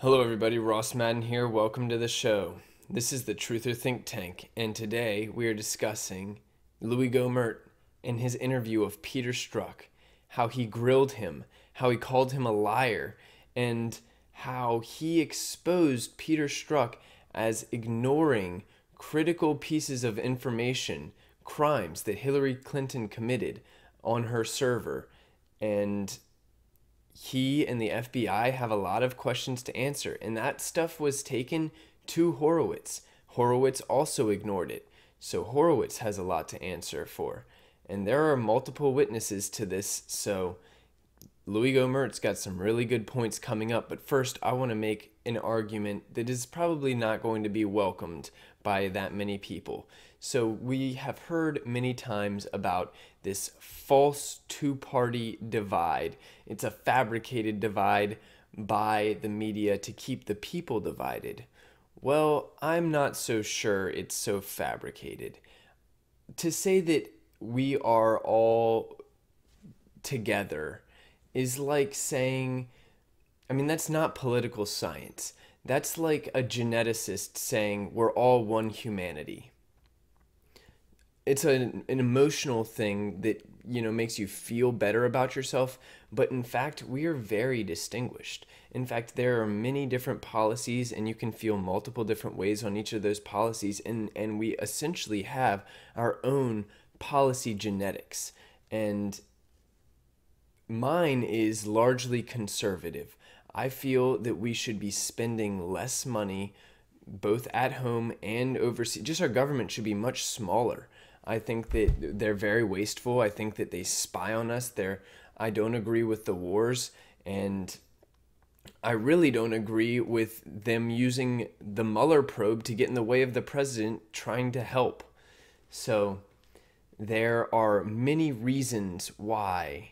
Hello everybody, Ross Madden here. Welcome to the show. This is the Truther Think Tank, and today we are discussing Louie Gohmert and his interview of Peter Strzok, how he grilled him, how he called him a liar, and how he exposed Peter Strzok as ignoring critical pieces of information, crimes that Hillary Clinton committed on her server. And he and the FBI have a lot of questions to answer, and that stuff was taken to Horowitz. Horowitz also ignored it, so Horowitz has a lot to answer for. And there are multiple witnesses to this, so Louie Gohmert's got some really good points coming up, but first I want to make an argument that is probably not going to be welcomed by that many people. So we have heard many times about this false two-party divide. It's a fabricated divide by the media to keep the people divided. Well, I'm not so sure it's so fabricated. To say that we are all together is like saying, that's not political science. That's like a geneticist saying we're all one humanity. It's an emotional thing that, makes you feel better about yourself, but in fact, we are very distinguished. In fact, there are many different policies, and you can feel multiple different ways on each of those policies, and we essentially have our own policy genetics. And mine is largely conservative. I feel that we should be spending less money, both at home and overseas. Just our government should be much smaller. I think that they're very wasteful. I think that they spy on us. I don't agree with the wars, and I really don't agree with them using the Mueller probe to get in the way of the president trying to help. So there are many reasons why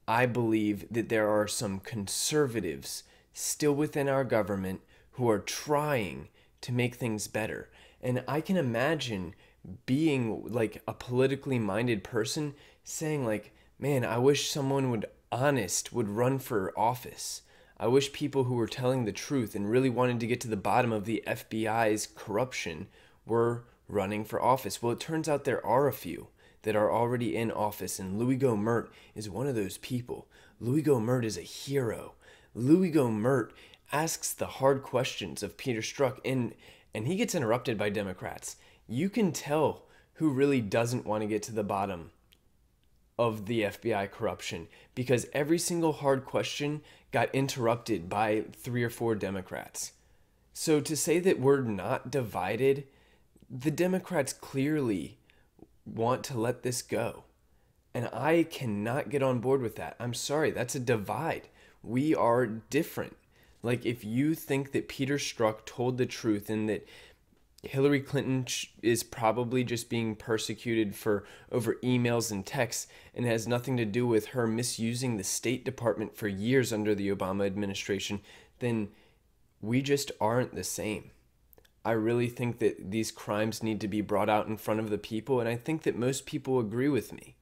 I believe that there are some conservatives still within our government who are trying to make things better. And I can imagine being like a politically minded person saying like, man, I wish someone would run for office. I wish people who were telling the truth and really wanted to get to the bottom of the FBI's corruption were running for office. Well, it turns out there are a few that are already in office, and Louie Gohmert is one of those people. Louie Gohmert is a hero. Louie Gohmert asks the hard questions of Peter Strzok, and he gets interrupted by Democrats. You can tell who really doesn't want to get to the bottom of the FBI corruption, because every single hard question got interrupted by 3 or 4 Democrats. So to say that we're not divided, the Democrats clearly want to let this go. And I cannot get on board with that. I'm sorry, that's a divide. We are different. Like, if you think that Peter Strzok told the truth and that Hillary Clinton is probably just being persecuted over emails and texts and has nothing to do with her misusing the State Department for years under the Obama administration, then we just aren't the same. I really think that these crimes need to be brought out in front of the people, and I think that most people agree with me.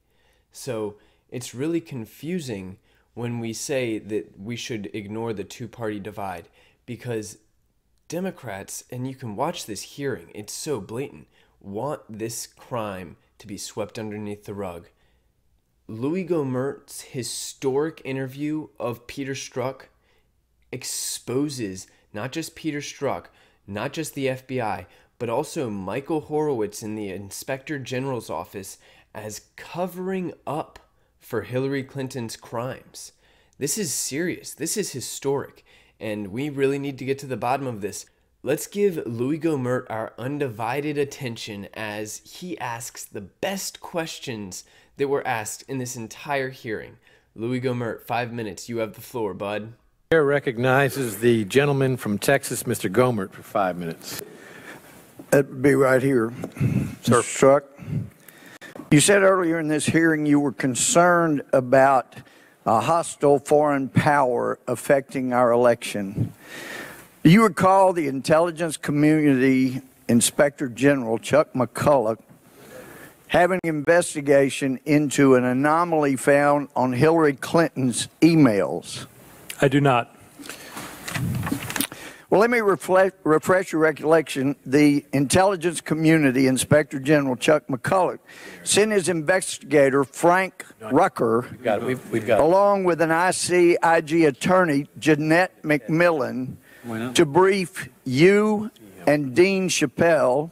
So it's really confusing when we say that we should ignore the two-party divide, because Democrats, and you can watch this hearing, it's so blatant, want this crime to be swept underneath the rug. Louie Gohmert's historic interview of Peter Strzok exposes not just Peter Strzok, not just the FBI, but also Michael Horowitz in the Inspector General's office as covering up for Hillary Clinton's crimes. This is serious. This is historic, and we really need to get to the bottom of this. Let's give Louie Gohmert our undivided attention as he asks the best questions that were asked in this entire hearing. Louie Gohmert, 5 minutes. You have the floor, bud. Chair recognizes the gentleman from Texas, Mr. Gohmert, for 5 minutes. That'd be right here. Sir. Strzok, you said earlier in this hearing you were concerned about a hostile foreign power affecting our election. Do you recall the intelligence community Inspector General Chuck McCulloch having an investigation into an anomaly found on Hillary Clinton's emails? I do not. Well, let me refresh your recollection. The intelligence community, Inspector General Chuck McCulloch, sent his investigator, Frank Rucker, along with an ICIG attorney, Jeanette McMillan, to brief you and Dean Chappelle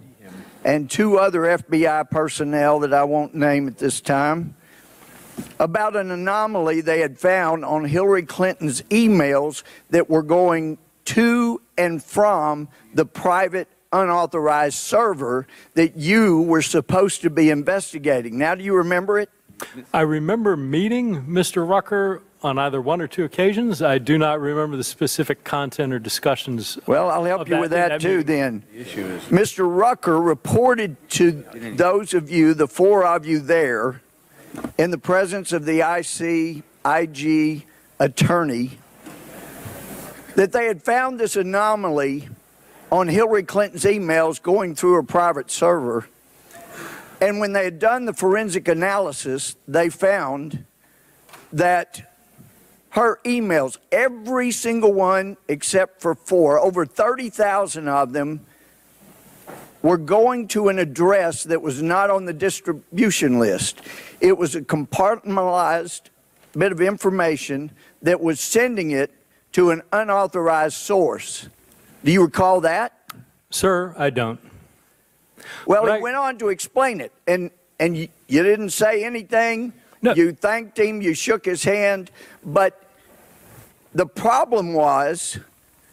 and 2 other FBI personnel that I won't name at this time about an anomaly they had found on Hillary Clinton's emails that were going to and from the private unauthorized server that you were supposed to be investigating. Now, do you remember it? I remember meeting Mr. Rucker on either 1 or 2 occasions. I do not remember the specific content or discussions. Well, I'll help you with that too then. Mr. Rucker reported to those of you, the 4 of you there, in the presence of the ICIG attorney, that they had found this anomaly on Hillary Clinton's emails going through her private server. And when they had done the forensic analysis, they found that her emails, every single one except for 4, over 30,000 of them, were going to an address that was not on the distribution list. It was a compartmentalized bit of information that was sending it to an unauthorized source. Do you recall that? Sir, I don't. Well, he went on to explain it, and you didn't say anything. No. You thanked him, you shook his hand, but the problem was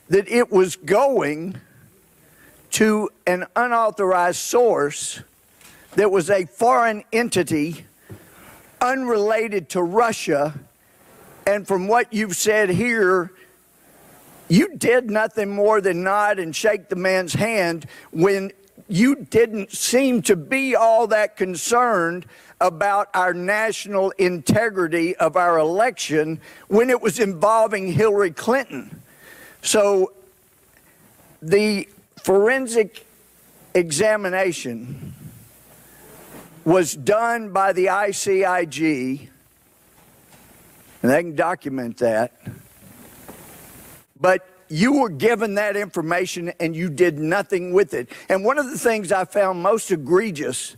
that it was going to an unauthorized source that was a foreign entity unrelated to Russia, and from what you've said here, you did nothing more than nod and shake the man's hand when you didn't seem to be all that concerned about our national integrity of our election when it was involving Hillary Clinton. So the forensic examination was done by the ICIG, and they can document that, but you were given that information and you did nothing with it. And one of the things I found most egregious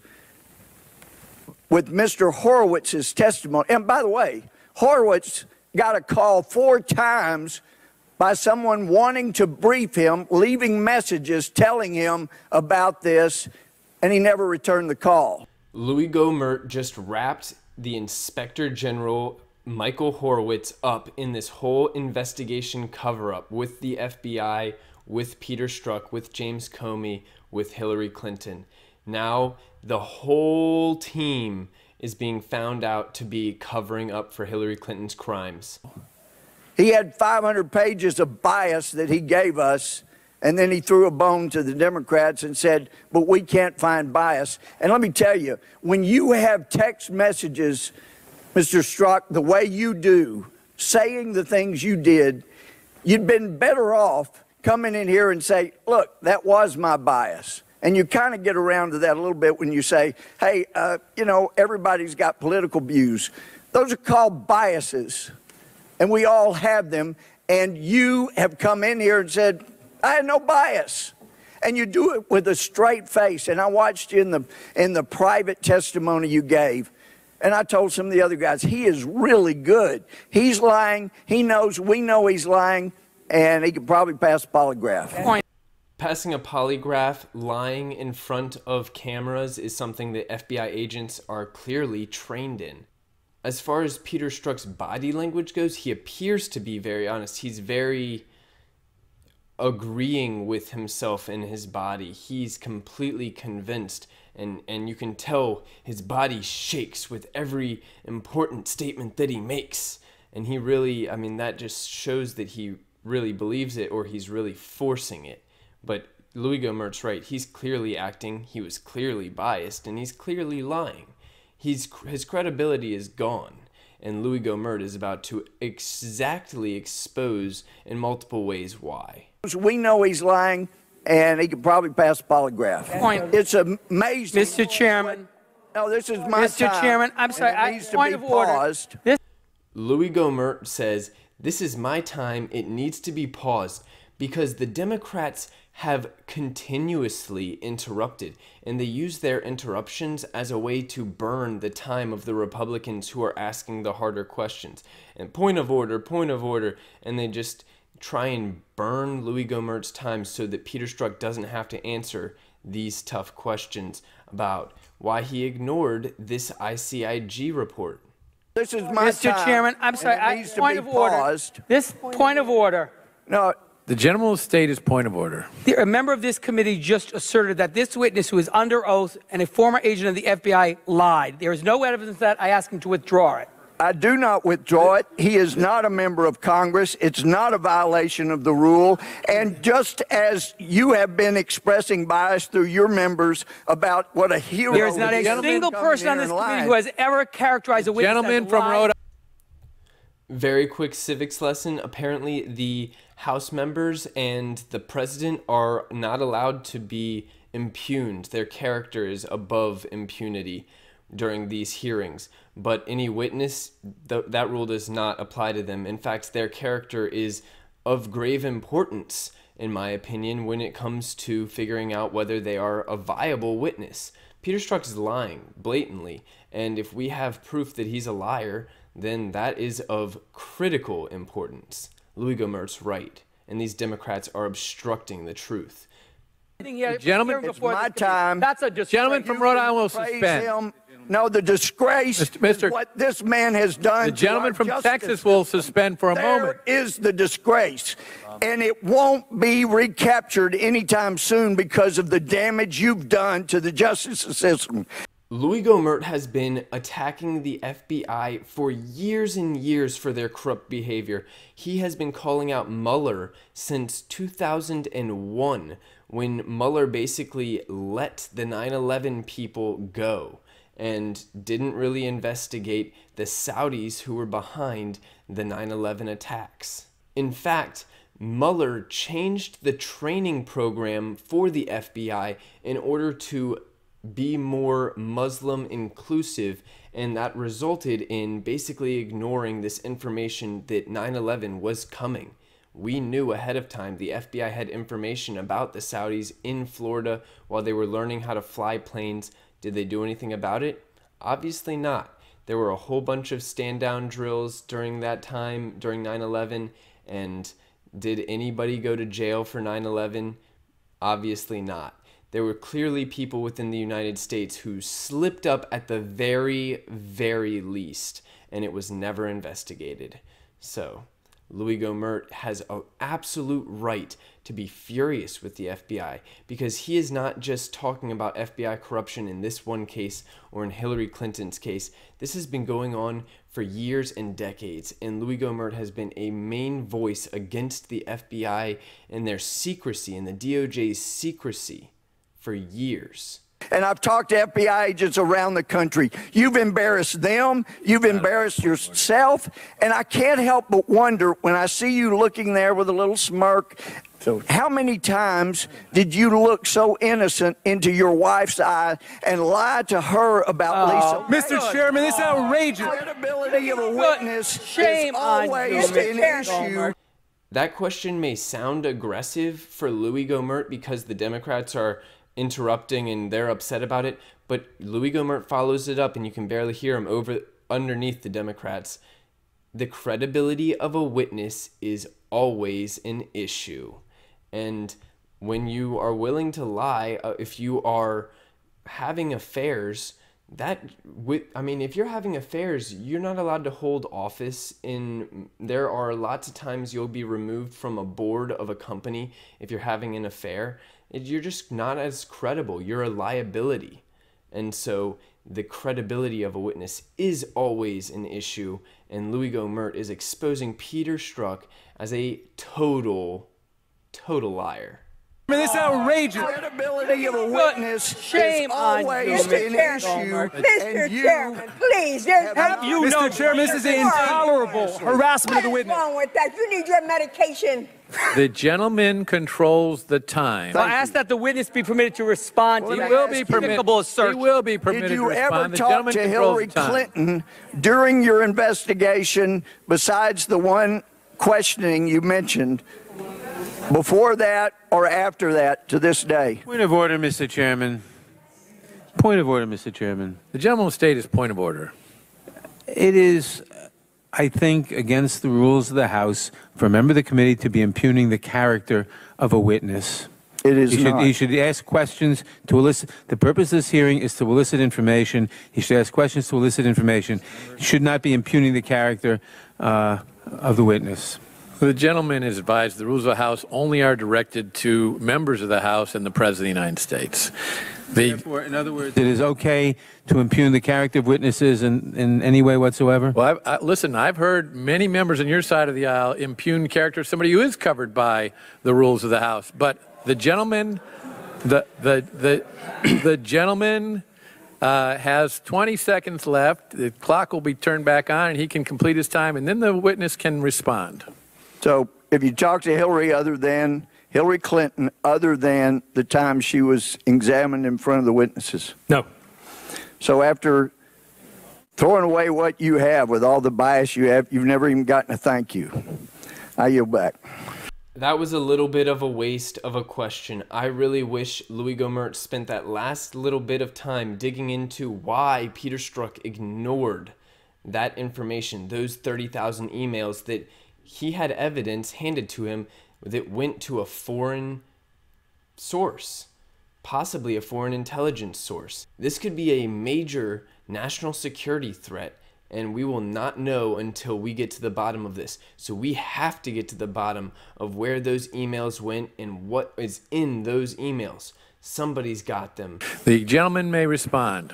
with Mr. Horowitz's testimony, and by the way, Horowitz got a call 4 times by someone wanting to brief him, leaving messages telling him about this, and he never returned the call. Louie Gohmert just wrapped the Inspector General Michael Horowitz up in this whole investigation cover-up with the FBI, with Peter Strzok, with James Comey, with Hillary Clinton. Now the whole team is being found out to be covering up for Hillary Clinton's crimes. He had 500 pages of bias that he gave us, and then he threw a bone to the Democrats and said, but we can't find bias. And let me tell you, when you have text messages, Mr. Strzok, the way you do, saying the things you did, you'd been better off coming in here and say, look, that was my bias. And you kind of get around to that a little bit when you say, hey, you know, everybody's got political views. Those are called biases, and we all have them. And you have come in here and said, I had no bias. And you do it with a straight face. And I watched you in the private testimony you gave. And I told some of the other guys, he is really good. He's lying. He knows, we know he's lying, and he could probably pass a polygraph. Passing a polygraph, lying in front of cameras is something that FBI agents are clearly trained in. As far as Peter Strzok's body language goes, he appears to be very honest. He's very agreeing with himself and his body. He's completely convinced, and you can tell his body shakes with every important statement that he makes. And he really, I mean, that just shows that he really believes it, or he's really forcing it. But Louie Gohmert's right. He's clearly acting. He was clearly biased, and he's clearly lying. His credibility is gone, and Louie Gohmert is about to exactly expose in multiple ways why. We know he's lying, and he could probably pass a polygraph. It's amazing. Mr. Chairman. No, this is my Mr. time. Chairman, I'm sorry. It needs to point be of order. paused. Louie Gohmert says, this is my time, it needs to be paused. because the Democrats have continuously interrupted, and they use their interruptions as a way to burn the time of the Republicans who are asking the harder questions. And point of order, and they just try and burn Louie Gohmert's time so that Peter Strzok doesn't have to answer these tough questions about why he ignored this ICIG report. This is my Mr. time, Chairman, I'm sorry, and it needs to point be of order. paused. This point of order. No, The gentleman will state his point of order. A member of this committee just asserted that this witness, who is under oath and a former agent of the FBI, lied. There is no evidence of that. I ask him to withdraw it. I do not withdraw it. He is not a member of Congress. It's not a violation of the rule. And just as you have been expressing bias through your members about what a hero There is not a single person on this committee who has ever characterized a witness Gentleman as from lying. Rhode Island. Very quick civics lesson. Apparently, the House members and the president are not allowed to be impugned. Their character is above impunity during these hearings. But any witness, that rule does not apply to them. In fact, their character is of grave importance, in my opinion, when it comes to figuring out whether they are a viable witness. Peter Strzok is lying blatantly, and if we have proof that he's a liar, then that is of critical importance. Louie Gohmert's right, and these Democrats are obstructing the truth. Gentlemen, It's my time. That's a disgrace. Gentleman from Rhode Island will Praise suspend. him. No, the disgrace Mr. is what this man has done. The to gentleman our from justice Texas will system. suspend for a moment. There is the disgrace, and it won't be recaptured anytime soon because of the damage you've done to the justice system. Louie Gohmert has been attacking the FBI for years and years for their corrupt behavior. He has been calling out Mueller since 2001, when Mueller basically let the 9/11 people go and didn't really investigate the Saudis who were behind the 9/11 attacks. In fact, Mueller changed the training program for the FBI in order to be more Muslim inclusive, and that resulted in basically ignoring this information that 9/11 was coming. We knew ahead of time. The FBI had information about the Saudis in Florida while they were learning how to fly planes. Did they do anything about it? Obviously not. There were a whole bunch of stand-down drills during that time, during 9/11, and did anybody go to jail for 9/11? Obviously not. There were clearly people within the United States who slipped up at the very, very least, and it was never investigated. So, Louie Gohmert has an absolute right to be furious with the FBI, because he is not just talking about FBI corruption in this one case or in Hillary Clinton's case. This has been going on for years and decades, and Louie Gohmert has been a main voice against the FBI and their secrecy and the DOJ's secrecy for years. And I've talked to FBI agents around the country. You've embarrassed them. You've embarrassed yourself. And I can't help but wonder, when I see you looking there with a little smirk, how many times did you look so innocent into your wife's eye and lie to her about Lisa? Mr. Chairman, this is outrageous. The credibility of a witness Shame is on always you, an Mr. issue. Gohmert. That question may sound aggressive for Louie Gohmert because the Democrats are interrupting and they're upset about it, but Louie Gohmert follows it up, and you can barely hear him underneath the Democrats. The credibility of a witness is always an issue, and when you are willing to lie, if you are having affairs, if you're having affairs, you're not allowed to hold office. There are lots of times you'll be removed from a board of a company if you're having an affair. You're just not as credible. You're a liability. And so the credibility of a witness is always an issue, and Louie Gohmert is exposing Peter Strzok as a total liar. This is outrageous. The credibility of a witness Shame is on you, always Mr. an Chairman. issue. Mr. Chairman, please, there's Have you know, Mr. Chairman, this is intolerable harassment of the What is witness. wrong with that? You need your medication. The gentleman controls the time. I ask that the witness be permitted to respond to He that will be permitted. despicable He assertion. will be permitted Did to you ever respond. The talk gentleman to controls Hillary the time. Clinton during your investigation, besides the one questioning you mentioned? before that or after that to this day? Point of order, Mr. Chairman. Point of order, Mr. Chairman. The gentleman will state his point of order. It is, I think, against the rules of the House for a member of the committee to be impugning the character of a witness. It is not. He should ask questions to elicit. The purpose of this hearing is to elicit information. He should ask questions to elicit information. He should not be impugning the character of the witness. The gentleman is advised the rules of the House only are directed to members of the House and the President of the United States. Therefore, in other words, it is okay to impugn the character of witnesses in any way whatsoever? Well, listen, I've heard many members on your side of the aisle impugn character of somebody who is covered by the rules of the House. But the gentleman, the gentleman has 20 seconds left. The clock will be turned back on, and he can complete his time, and then the witness can respond. So if you talk to Hillary Clinton, other than the time she was examined in front of the witnesses? No. So after throwing away what you have with all the bias you have, you've never even gotten a thank you. I yield back. That was a little bit of a waste of a question. I really wish Louie Gohmert spent that last little bit of time digging into why Peter Strzok ignored that information, those 30,000 emails that he had evidence handed to him that went to a foreign source, possibly a foreign intelligence source. This could be a major national security threat, and we will not know until we get to the bottom of this. So we have to get to the bottom of where those emails went and what is in those emails. Somebody's got them. The gentleman may respond.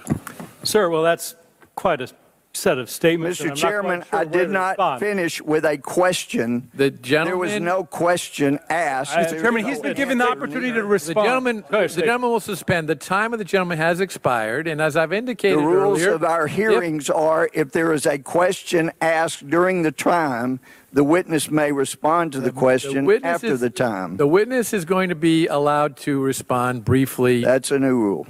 Sir, well, that's quite a set of statements. Mr. Chairman, I did not finish with a question. The gentleman, there was no question asked. Mr. Chairman, he's been given the opportunity to respond. the gentleman will suspend. The time of the gentleman has expired, and as I've indicated the rules earlier, of our hearings are if there is a question asked during the time, the witness may respond to the question after the time. The witness is going to be allowed to respond briefly. That's a new rule.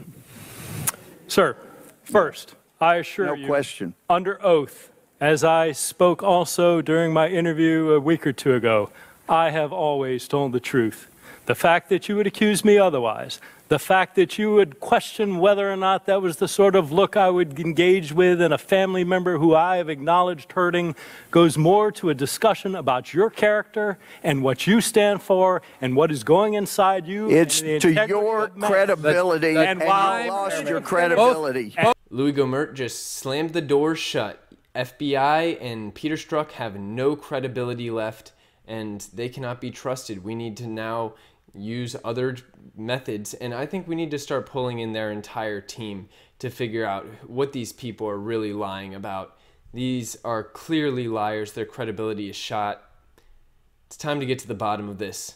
Sir, first, I assure you, question. under oath, as I spoke also during my interview a week or two ago, I have always told the truth. The fact that you would accuse me otherwise, the fact that you would question whether or not that was the sort of look I would engage with in a family member who I have acknowledged hurting, goes more to a discussion about your character and what you stand for and what is going inside you. It's to your credibility, and while you lost your credibility. Louie Gohmert just slammed the door shut. FBI and Peter Strzok have no credibility left, and they cannot be trusted. We need to now use other methods, and I think we need to start pulling in their entire team to figure out what these people are really lying about. These are clearly liars. Their credibility is shot. It's time to get to the bottom of this.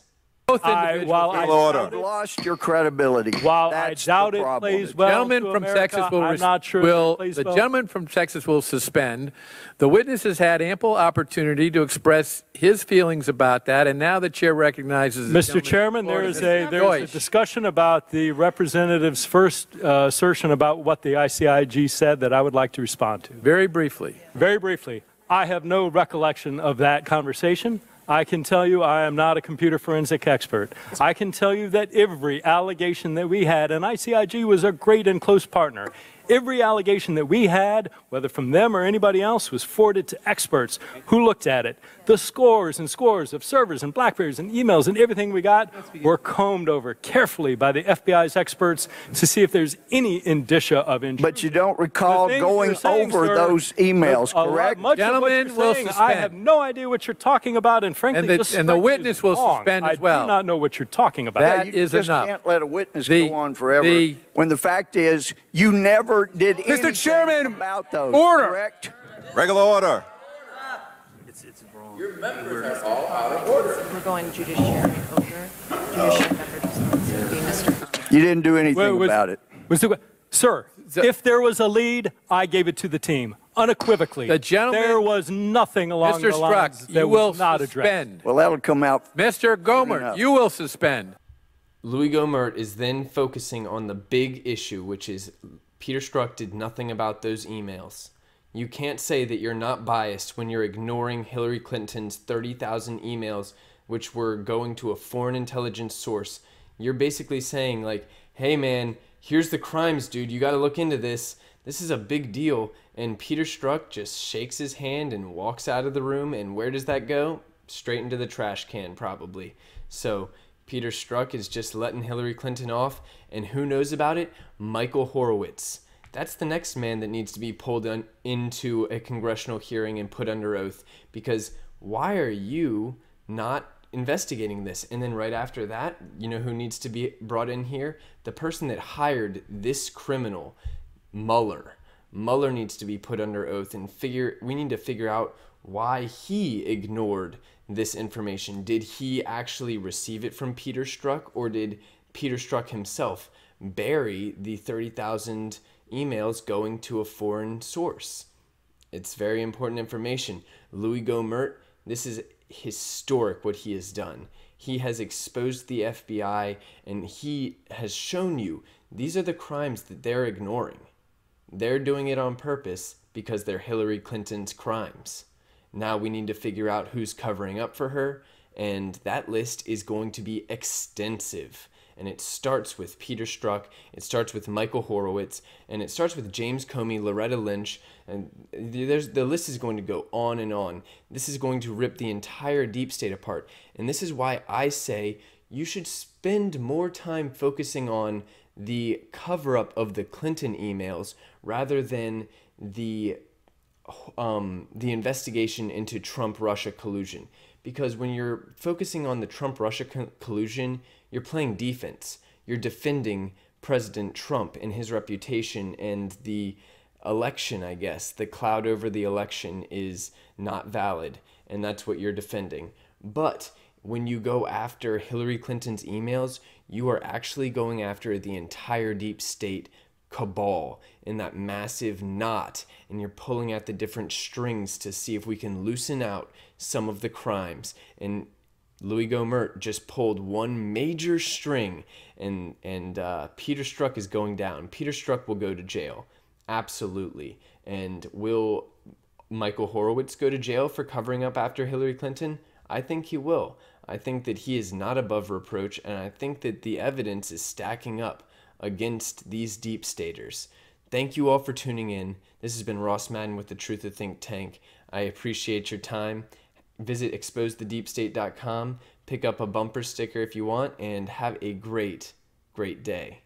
You've lost your credibility. While I doubt it plays well gentleman to from America, Texas will I'm not sure the gentleman from Texas will suspend. The witness has had ample opportunity to express his feelings about that, and now the chair recognizes. Mr. Chairman, there is a discussion about the representative's first assertion about what the ICIG said that I would like to respond to. Very briefly. Very briefly. I have no recollection of that conversation. I can tell you I am not a computer forensic expert. I can tell you that every allegation that we had, and ICIG was a great and close partner, every allegation that we had, whether from them or anybody else, was forwarded to experts who looked at it. The scores and scores of servers and BlackBerries and emails and everything we got were combed over carefully by the FBI's experts to see if there's any indicia of injury. But you don't recall going over those emails, correct? Gentlemen will suspend. I have no idea what you're talking about, and frankly, and the witness will suspend as well. I do not know what you're talking about. That is enough. You just can't let a witness go on forever when the fact is you never did anything Mr. Chairman, about those, order. correct? Regular order. Your members are all out of order. We're going judiciary over. Judiciary member Mr. You didn't do anything about it. Sir, if there was a lead, I gave it to the team, unequivocally. The gentleman, there was nothing along the lines that was not addressed. Well, that'll come out. Mr. Gohmert, you will suspend. Louie Gohmert is then focusing on the big issue, which is Peter Strzok did nothing about those emails. You can't say that you're not biased when you're ignoring Hillary Clinton's 30,000 emails which were going to a foreign intelligence source, you're basically saying like, hey man, here's the crimes, dude. You got to look into this. This is a big deal. And Peter Strzok just shakes his hand and walks out of the room. And where does that go? Straight into the trash can, probably. So Peter Strzok is just letting Hillary Clinton off. And who knows about it? Michael Horowitz. That's the next man that needs to be pulled into a congressional hearing and put under oath. Because why are you not investigating this? And then right after that, you know who needs to be brought in here? The person that hired this criminal, Mueller. Mueller needs to be put under oath, and we need to figure out why he ignored this information. Did he actually receive it from Peter Strzok, or did Peter Strzok himself bury the 30,000 emails going to a foreign source? It's very important information. Louie Gohmert, this is historic what he has done. He has exposed the FBI, and he has shown you these are the crimes that they're ignoring. They're doing it on purpose because they're Hillary Clinton's crimes. Now we need to figure out who's covering up for her, and that list is going to be extensive. And it starts with Peter Strzok, it starts with Michael Horowitz, and it starts with James Comey, Loretta Lynch, and the list is going to go on and on. This is going to rip the entire deep state apart. And this is why I say you should spend more time focusing on the cover-up of the Clinton emails rather than the investigation into Trump-Russia collusion. Because when you're focusing on the Trump-Russia collusion, you're playing defense. You're defending President Trump and his reputation, and the election, I guess. The cloud over the election is not valid, and that's what you're defending. But when you go after Hillary Clinton's emails, you are actually going after the entire deep state cabal in that massive knot, and you're pulling at the different strings to see if we can loosen out some of the crimes. And Louie Gohmert just pulled one major string, and Peter Strzok is going down. Peter Strzok will go to jail, absolutely. And will Michael Horowitz go to jail for covering up after Hillary Clinton? I think he will. I think that he is not above reproach, and I think that the evidence is stacking up against these deep staters. Thank you all for tuning in. This has been Ross Madden with the Truth of Think Tank. I appreciate your time. Visit exposethedeepstate.com, pick up a bumper sticker if you want, and have a great, great day.